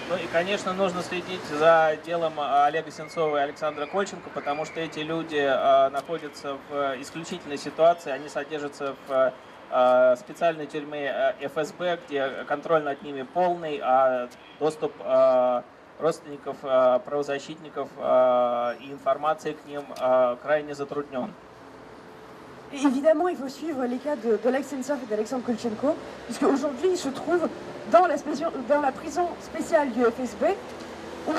Ну и, конечно, нужно следить за делом Олега Сенцова и Александра Кольченко, потому что эти люди находятся в исключительной ситуации. Они содержатся в специальной тюрьме ФСБ, где контроль над ними полный, а доступ родственников, правозащитников и информации к ним крайне затруднен. Et évidemment, il faut suivre les cas d'Oleg Sentsov et d'Alexandre Kolchenko, puisque aujourd'hui, ils se trouvent dans la prison spéciale du FSB, où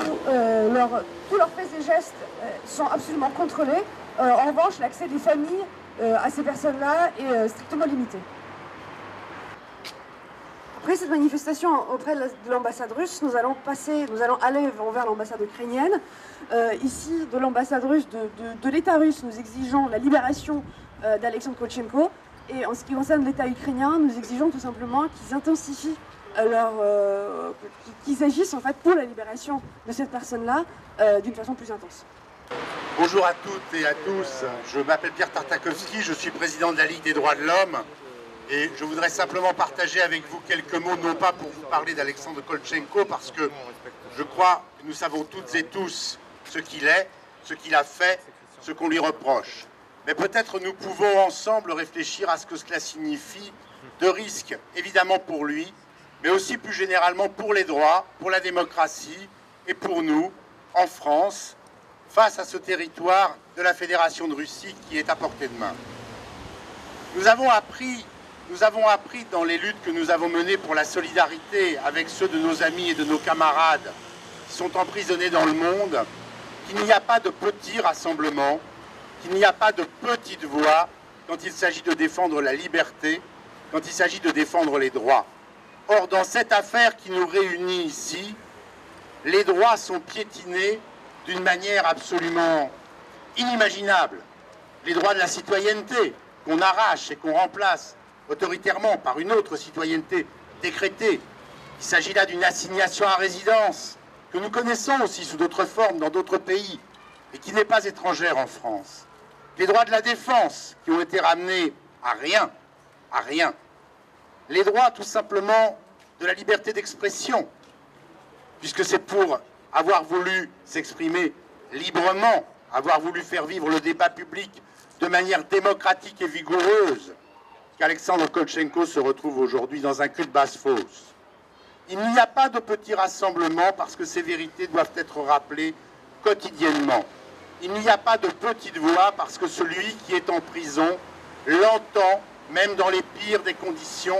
tous leurs faits et gestes sont absolument contrôlés. En revanche, l'accès des familles à ces personnes-là est strictement limité. Après cette manifestation auprès de l'ambassade russe, nous allons aller vers l'ambassade ukrainienne. Ici, de l'ambassade russe, de l'État russe, nous exigeons la libération d'Alexandre Kolchenko. Et en ce qui concerne l'État ukrainien, nous exigeons tout simplement qu'ils intensifient qu'ils agissent en fait pour la libération de cette personne-là d'une façon plus intense. Bonjour à toutes et à tous, je m'appelle Pierre Tartakovsky, je suis président de la Ligue des droits de l'homme et je voudrais simplement partager avec vous quelques mots, non pas pour vous parler d'Alexandre Kolchenko, parce que je crois que nous savons toutes et tous ce qu'il est, ce qu'il a fait, ce qu'on lui reproche. Mais peut-être nous pouvons ensemble réfléchir à ce que cela signifie de risque, évidemment pour lui, mais aussi plus généralement pour les droits, pour la démocratie et pour nous, en France, face à ce territoire de la Fédération de Russie qui est à portée de main. Nous avons appris dans les luttes que nous avons menées pour la solidarité avec ceux de nos amis et de nos camarades qui sont emprisonnés dans le monde, qu'il n'y a pas de petits rassemblements, qu'il n'y a pas de petites voix quand il s'agit de défendre la liberté, quand il s'agit de défendre les droits. Or, dans cette affaire qui nous réunit ici, les droits sont piétinés d'une manière absolument inimaginable. Les droits de la citoyenneté qu'on arrache et qu'on remplace autoritairement par une autre citoyenneté décrétée. Il s'agit là d'une assignation à résidence que nous connaissons aussi sous d'autres formes dans d'autres pays et qui n'est pas étrangère en France. Les droits de la défense qui ont été ramenés à rien, à rien. Les droits tout simplement de la liberté d'expression, puisque c'est pour avoir voulu s'exprimer librement, avoir voulu faire vivre le débat public de manière démocratique et vigoureuse, qu'Alexandre Kolchenko se retrouve aujourd'hui dans un cul de basse-fosse. Il n'y a pas de petits rassemblements parce que ces vérités doivent être rappelées quotidiennement. Il n'y a pas de petites voix parce que celui qui est en prison l'entend, même dans les pires des conditions,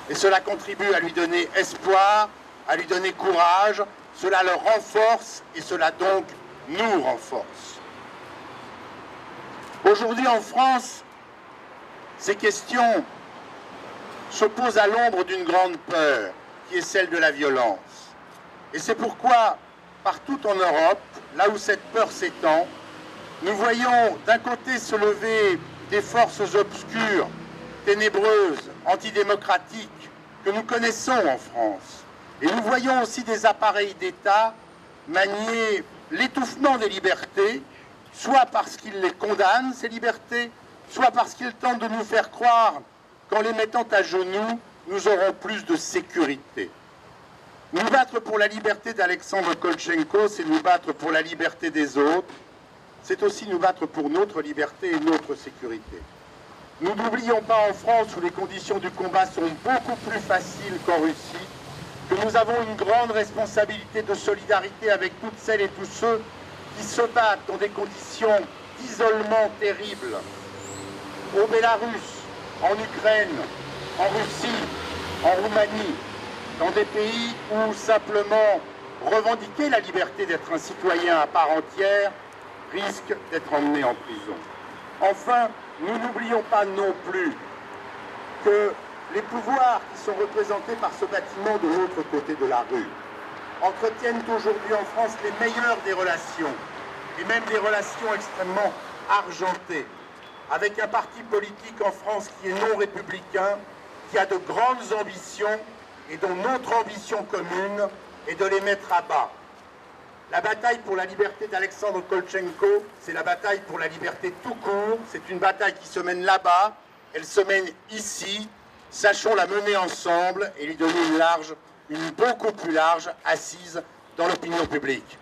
et cela contribue à lui donner espoir, à lui donner courage, cela le renforce et cela donc nous renforce. Aujourd'hui en France, ces questions se posent à l'ombre d'une grande peur, qui est celle de la violence. Et c'est pourquoi, partout en Europe, là où cette peur s'étend, nous voyons d'un côté se lever des forces obscures, ténébreuses, antidémocratiques, que nous connaissons en France. Et nous voyons aussi des appareils d'État manier l'étouffement des libertés, soit parce qu'ils les condamnent, ces libertés, soit parce qu'ils tentent de nous faire croire qu'en les mettant à genoux, nous aurons plus de sécurité. Nous battre pour la liberté d'Alexandre Kolchenko, c'est nous battre pour la liberté des autres, c'est aussi nous battre pour notre liberté et notre sécurité. Nous n'oublions pas en France, où les conditions du combat sont beaucoup plus faciles qu'en Russie, que nous avons une grande responsabilité de solidarité avec toutes celles et tous ceux qui se battent dans des conditions d'isolement terribles. Au Bélarus, en Ukraine, en Russie, en Roumanie, dans des pays où simplement revendiquer la liberté d'être un citoyen à part entière risque d'être emmené en prison. Enfin, nous n'oublions pas non plus que les pouvoirs qui sont représentés par ce bâtiment de l'autre côté de la rue entretiennent aujourd'hui en France les meilleures des relations, et même des relations extrêmement argentées, avec un parti politique en France qui est non républicain, qui a de grandes ambitions, et dont notre ambition commune est de les mettre à bas. La bataille pour la liberté d'Alexandre Kolchenko, c'est la bataille pour la liberté tout court. C'est une bataille qui se mène là-bas, elle se mène ici. Sachons la mener ensemble et lui donner une beaucoup plus large assise dans l'opinion publique.